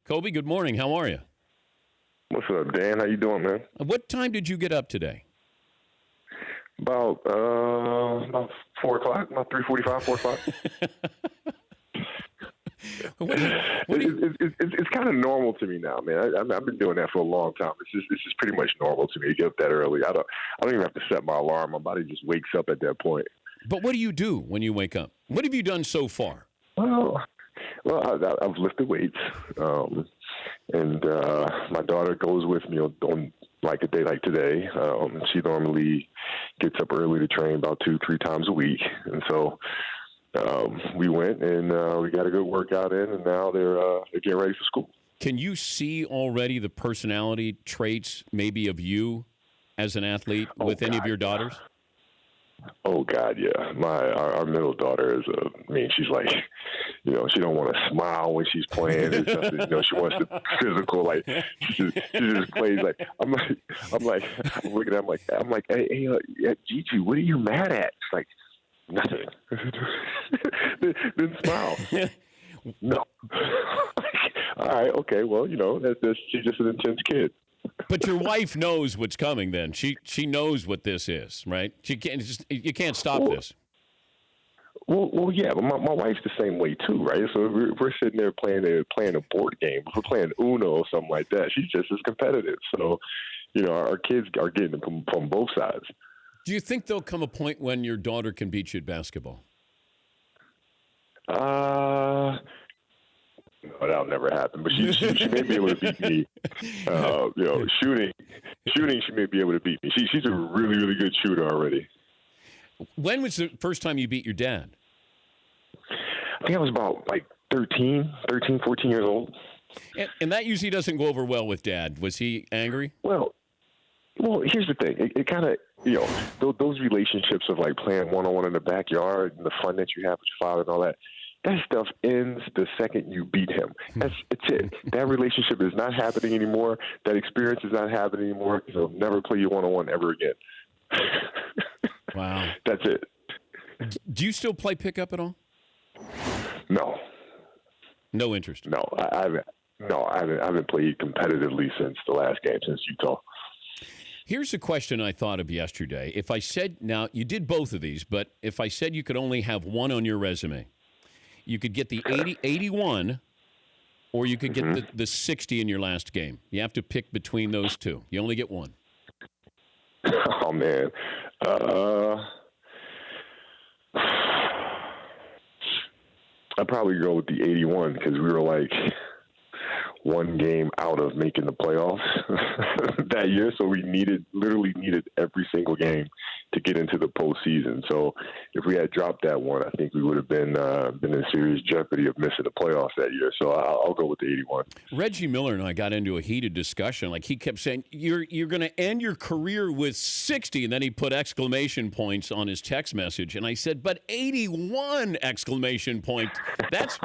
Kobe, good morning. How are you? What's up, Dan? How you doing, man? What time did you get up today? About 4 o'clock, about 3:45, 4 o'clock. What do you, It's kind of normal to me now, man. I've been doing that for a long time. It's just pretty much normal to me to get up that early. I don't even have to set my alarm. My body just wakes up at that point. but what do you do when you wake up? What have you done so far? Well, I've lifted weights, and my daughter goes with me on like a day like today. She normally gets up early to train about 2-3 times a week, and so we went and we got a good workout in, and now they're getting ready for school. Can you see already the personality traits maybe of you as an athlete with any of your daughters? Oh God, yeah. Our middle daughter is she's like, she don't want to smile when she's playing or something. She wants the physical, like she just plays like I'm looking at I'm like, hey, Gigi, what are you mad at? It's like nothing. then smile. No. All right, okay. Well, she's just an intense kid. But your wife knows what's coming. Then she knows what this is, right? You can't stop this. Well, yeah, but my wife's the same way too, right? So we're sitting there playing a board game. If we're playing Uno or something like that, she's just as competitive. So, our kids are getting it from both sides. Do you think there'll come a point when your daughter can beat you at basketball? No, that'll never happen. But she may be able to beat me. Shooting, she may be able to beat me. She's a really, really good shooter already. When was the first time you beat your dad? I think I was about 13, 14 years old. And that usually doesn't go over well with Dad. Was he angry? Well, here's the thing. It kind of, those relationships of playing one-on-one in the backyard and the fun that you have with your father and all that stuff ends the second you beat him. It's it. That relationship is not happening anymore. That experience is not happening anymore. He'll never play you one-on-one ever again. Wow. That's it. Do you still play pickup at all? No. No interest? No, I haven't. No, I haven't played competitively since the last game, since Utah. Here's a question I thought of yesterday. If I said, now you did both of these, but if I said you could only have one on your resume, you could get the 81 or you could get the 60 in your last game. You have to pick between those two. You only get one. Oh, man. I'd probably go with the 81 because we were one game out of making the playoffs that year. So we literally needed every single game to get into the postseason. So if we had dropped that one, I think we would have been in serious jeopardy of missing the playoffs that year. So I'll go with the 81. Reggie Miller and I got into a heated discussion. He kept saying, you're going to end your career with 60. And then he put exclamation points on his text message. And I said, but 81 exclamation point. That's,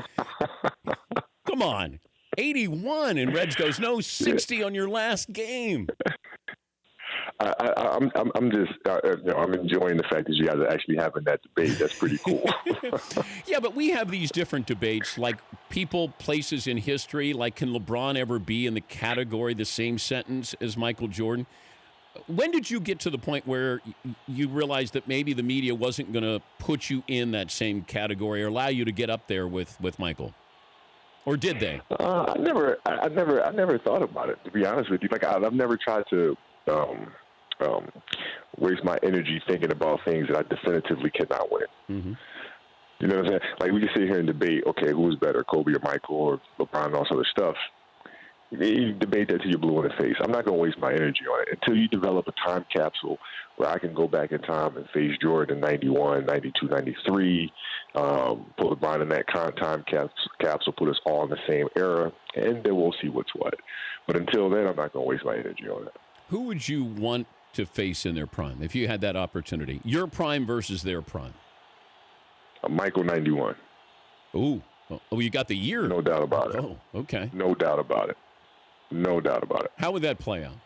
come on. 81, and Reg goes, no, 60 on your last game. I'm just, I'm enjoying the fact that you guys are actually having that debate. That's pretty cool. Yeah, but we have these different debates, like people, places in history, can LeBron ever be in the category, the same sentence as Michael Jordan? When did you get to the point where you realized that maybe the media wasn't going to put you in that same category or allow you to get up there with Michael? Or did they? I never thought about it, to be honest with you. I've never tried to waste my energy thinking about things that I definitively cannot win. Mm-hmm. You know what I'm saying? We can sit here and debate, okay, who's better, Kobe or Michael or LeBron and all sort of stuff. You debate that till you're blue in the face. I'm not going to waste my energy on it until you develop a time capsule where I can go back in time and face Jordan in 91, 92, 93, put LeBron in that time capsule, put us all in the same era, and then we'll see what's what. But until then, I'm not going to waste my energy on it. Who would you want to face in their prime if you had that opportunity? Your prime versus their prime. Michael 91. Ooh. Oh, you got the year. No doubt about it. Oh, okay. No doubt about it. No doubt about it. How would that play out?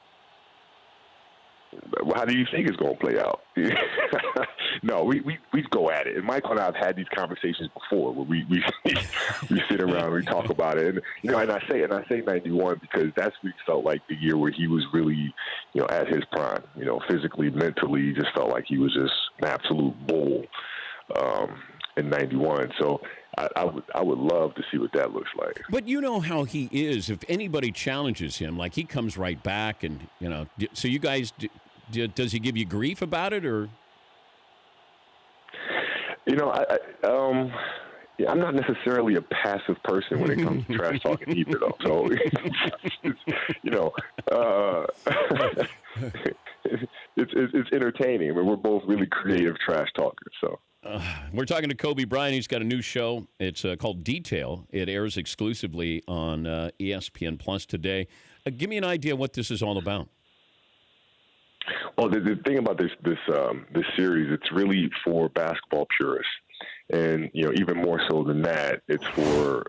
How do you think it's going to play out? No, we go at it. And Michael and I have had these conversations before where we we sit around and we talk about it. And and I say 91 because that's what felt like the year where he was really, at his prime. Physically, mentally, just felt like he was just an absolute bull in 91. So I would love to see what that looks like. But you know how he is. If anybody challenges him, like he comes right back, and So you guys, does he give you grief about it, or? I'm not necessarily a passive person when it comes to trash talking either, though. So, it's entertaining. I mean, we're both really creative trash talkers. So. We're talking to Kobe Bryant. He's got a new show. It's called Detail. It airs exclusively on ESPN Plus today. Give me an idea what this is all about. Well, the thing about this series, it's really for basketball purists, and even more so than that, it's for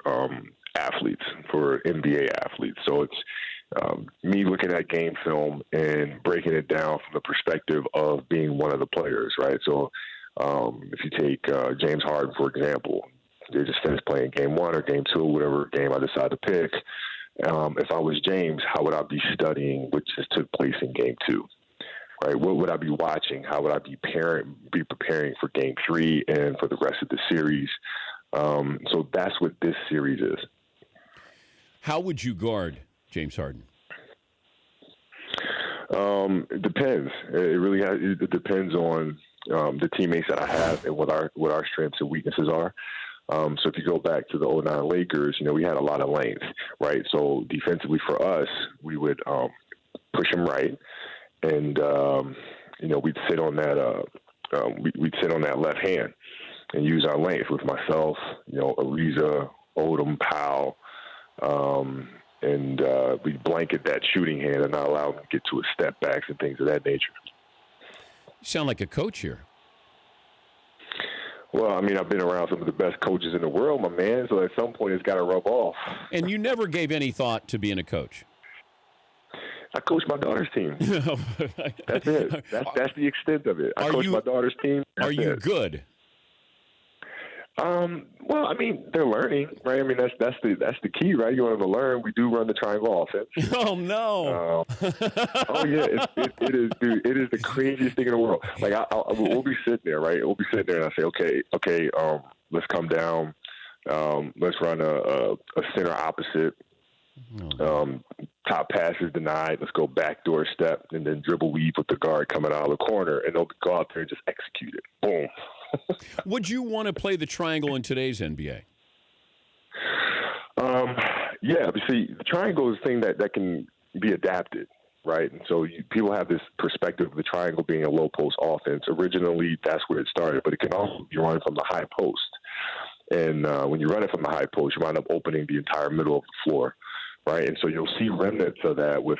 athletes, for NBA athletes. So it's me looking at game film and breaking it down from the perspective of being one of the players, right? So if you take James Harden, for example, they just finished playing game 1 or game 2, whatever game I decide to pick. If I was James, how would I be studying what just took place in game 2? Right? What would I be watching? How would I be preparing for game 3 and for the rest of the series? So that's what this series is. How would you guard James Harden? It depends. It really it depends on the teammates that I have and what our strengths and weaknesses are. So if you go back to the 2009 Lakers, we had a lot of length, right? So defensively for us, we would push him right, and we'd sit on that we'd sit on that left hand and use our length with myself, Ariza, Odom, Powell, and we'd blanket that shooting hand and not allow him to get to his step backs and things of that nature. You sound like a coach here. Well, I mean, I've been around some of the best coaches in the world, my man, so at some point it's got to rub off. And you never gave any thought to being a coach? I coach my daughter's team. That's it. That's the extent of it. I coach my daughter's team. Are you good? Well, I mean, they're learning, right? I mean, that's the key, right? You want them to learn. We do run the triangle offense. Oh no! Oh yeah, it is, dude. It is the craziest thing in the world. Like we'll be sitting there, right? We'll be sitting there, and I say, okay, let's come down. Let's run a center opposite. Top pass is denied. Let's go backdoor step, and then dribble weave with the guard coming out of the corner, and they'll go out there and just execute it. Boom. Would you want to play the triangle in today's NBA? Yeah, but see, the triangle is a thing that can be adapted, right? And so people have this perspective of the triangle being a low post offense. Originally, that's where it started, but it can also be run from the high post. And when you run it from the high post, you wind up opening the entire middle of the floor, right? And so you'll see remnants of that with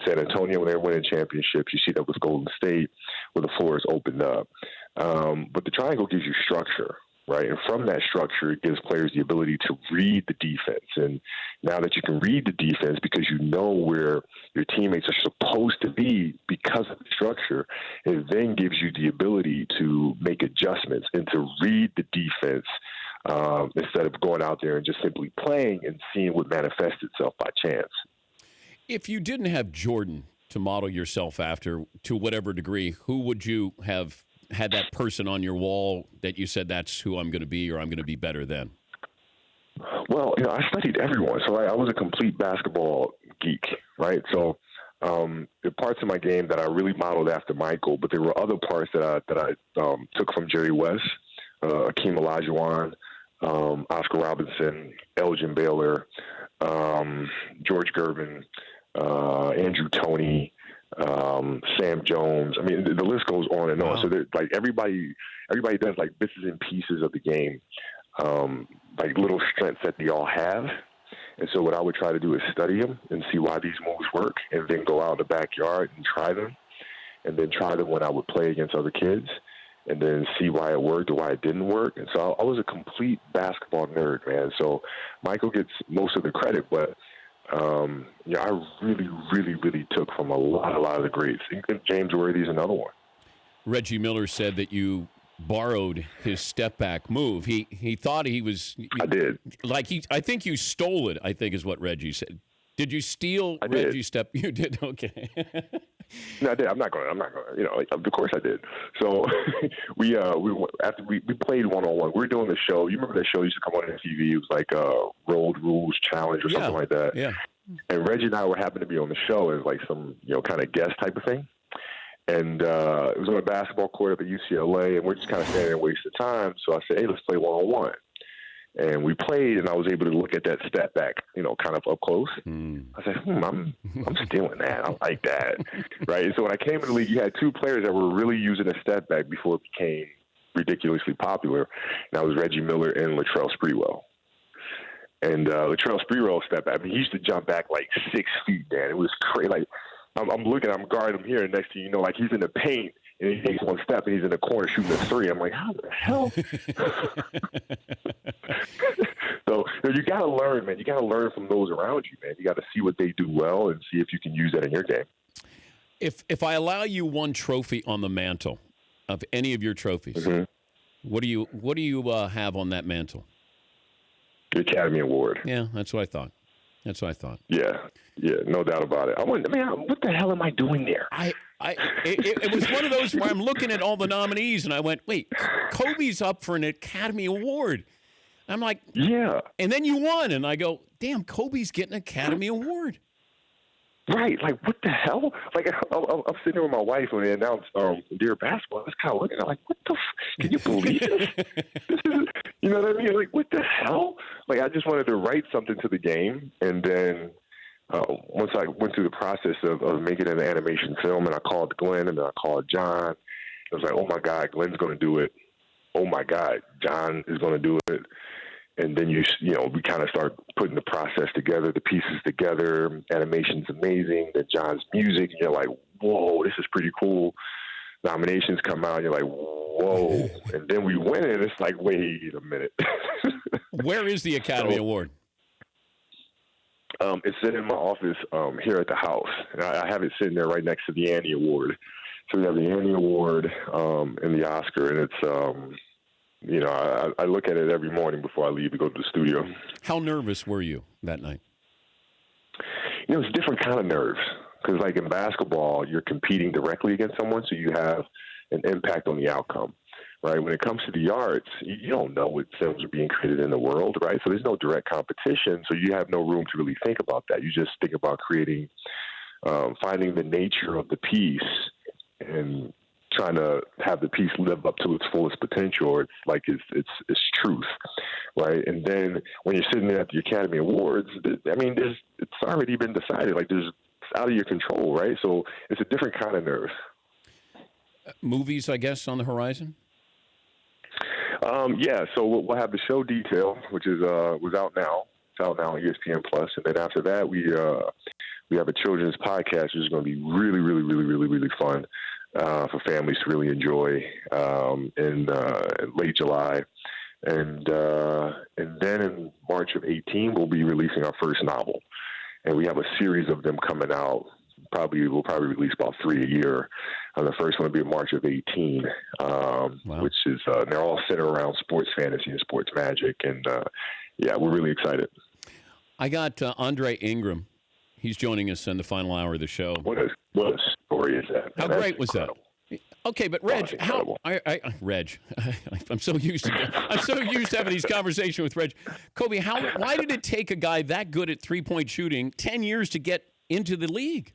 San Antonio when they're winning championships. You see that with Golden State where the floor is opened up. But the triangle gives you structure, right? And from that structure, it gives players the ability to read the defense. And now that you can read the defense because you know where your teammates are supposed to be because of the structure, it then gives you the ability to make adjustments and to read the defense instead of going out there and just simply playing and seeing what manifests itself by chance. If you didn't have Jordan to model yourself after, to whatever degree, who would you have had that person on your wall that you said that's who I'm going to be or I'm going to be better than? Well, I studied everyone. So I was a complete basketball geek, right? So the parts of my game that I really modeled after Michael, but there were other parts that I took from Jerry West, Akeem Olajuwon, Oscar Robinson, Elgin Baylor, George Gervin, Andrew Toney, Sam Jones. I mean, the list goes on and on. So like everybody does like bits and pieces of the game, like little strengths that they all have. And so what I would try to do is study them and see why these moves work, and then go out in the backyard and try them, and then try them when I would play against other kids, and then see why it worked or why it didn't work. And so I was a complete basketball nerd, man. So Michael gets most of the credit, but I really, really, really took from a lot of the greats. I think James Worthy's another one. Reggie Miller said that you borrowed his step back move. He thought he was. I did. I think you stole it. I think is what Reggie said. Did you steal Reggie's step? You did. Okay. No, I did. I'm not going. Of course I did. So we played 1-on-1. We were doing the show. You remember that show used to come on TV? It was like Road Rules Challenge or something like that. Yeah. And Reggie and I were happened to be on the show as like some kind of guest type of thing. And it was on a basketball court up at UCLA, and we're just kind of standing there wasting time. So I said, hey, let's play 1-on-1. And we played, and I was able to look at that step back, kind of up close. I said, I'm stealing that. I like that, right? And so when I came in the league, you had two players that were really using a step back before it became ridiculously popular, and that was Reggie Miller and Latrell Sprewell. And Latrell Sprewell step back, he used to jump back like 6 feet, man. It was crazy. Like, I'm looking, I'm guarding him here, and next thing you know, like he's in the paint, and he takes one step, and he's in the corner shooting a three. I'm like, how the hell? So you got to learn, man. You got to learn from those around you, man. You got to see what they do well and see if you can use that in your game. If I allow you one trophy on the mantle of any of your trophies, what do you have on that mantle? The Academy Award. Yeah, that's what I thought. Yeah, no doubt about it. I wonder, man, what the hell am I doing there? It was one of those where I'm looking at all the nominees, and I went, wait, Kobe's up for an Academy Award. I'm like, yeah. And then you won, and I go, damn, Kobe's getting an Academy Award. Right, like what the hell? Like I'm sitting there with my wife when they announced Dear Basketball. I was kind of looking at like, what the? Can you believe this? This is, you know what I mean? Like what the hell? Like I just wanted to write something to the game, and then once I went through the process of making an animation film, and I called Glenn and then I called John. I was like, oh my God, Glenn's going to do it. Oh my God, John is going to do it. And then we kind of start putting the process together, the pieces together. Animation's amazing. Then John's music, and you're like, whoa, this is pretty cool. Nominations come out, and you're like, whoa. And then we win it, and it's like, wait a minute. Where is the Academy Award? It's sitting in my office here at the house. And I have it sitting there right next to the Annie Award. So we have the Annie Award and the Oscar, and it's I look at it every morning before I leave to go to the studio. How nervous were you that night? It's a different kind of nerves because, like in basketball, you're competing directly against someone, so you have an impact on the outcome, right? When it comes to the arts, you don't know what films are being created in the world, right? So there's no direct competition, so you have no room to really think about that. You just think about creating, finding the nature of the piece and trying to have the piece live up to its fullest potential, or it's like it's truth, right? And then when you're sitting there at the Academy Awards, it's already been decided. Like it's out of your control, right? So it's a different kind of nerve. Movies, I guess, on the horizon. Yeah. So we'll have the show Detail, which is was out now. It's out now on ESPN Plus, and then after that, we have a children's podcast, which is going to be really, really, really, really, really fun. For families to really enjoy in late July. And then in March of 2018, we'll be releasing our first novel. And we have a series of them coming out. We'll probably release about 3 a year. The first one will be in March of 2018, which is they're all centered around sports fantasy and sports magic. And, we're really excited. I got Andre Ingram. He's joining us in the final hour of the show. What a story is that? How great was that? Okay, but Reg, Reg, I'm so used to having these conversations with Reg. Kobe, why did it take a guy that good at 3-point shooting 10 years to get into the league?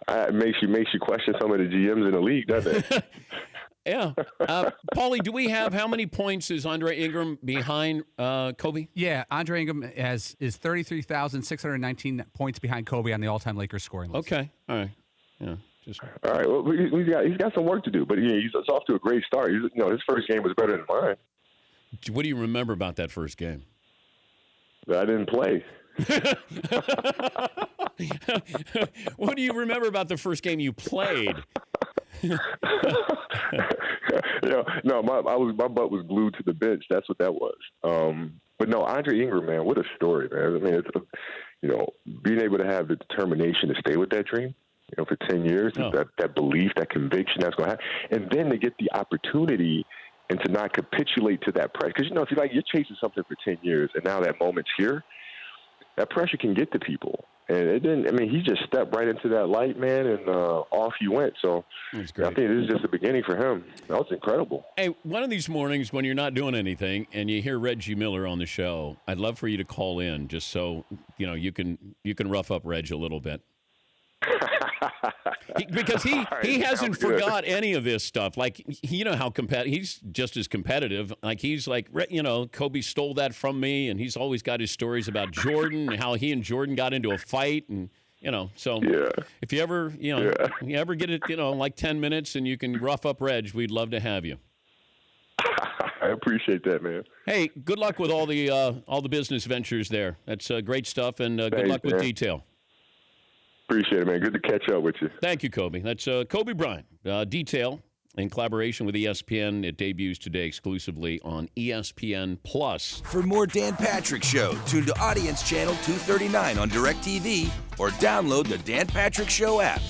It makes you question some of the GMs in the league, doesn't it? Yeah. Paulie, do we have how many points is Andre Ingram behind Kobe? Yeah, Andre Ingram is 33,619 points behind Kobe on the all-time Lakers scoring list. Okay. All right. Yeah. All right. Well, he's got some work to do, but he's off to a great start. His first game was better than mine. What do you remember about that first game? I didn't play. What do you remember about the first game you played? My butt was glued to the bench. That's what that was. But no, Andre Ingram, man, what a story, man. I mean, being able to have the determination to stay with that dream, for 10 years, that belief, that conviction that's going to happen, and then to get the opportunity and to not capitulate to that pressure. Because, if you're chasing something for 10 years and now that moment's here, that pressure can get to people. And it didn't. I mean, he just stepped right into that light, man, and off he went. So I think this is just the beginning for him. That was incredible. Hey, one of these mornings when you're not doing anything and you hear Reggie Miller on the show, I'd love for you to call in just so you can rough up Reg a little bit. Because he hasn't forgot any of this stuff. Like, how he's just as competitive. Like, he's like, Kobe stole that from me, and he's always got his stories about Jordan and how he and Jordan got into a fight, and so if you ever you ever get it like 10 minutes and you can rough up Reg, we'd love to have you. I appreciate that, man. Hey, good luck with all the business ventures there. That's great stuff, and good luck with Detail. Appreciate it, man. Good to catch up with you. Thank you, Kobe. That's Kobe Bryant. Detail, in collaboration with ESPN. It debuts today exclusively on ESPN+. For more Dan Patrick Show, tune to Audience Channel 239 on DirecTV or download the Dan Patrick Show app.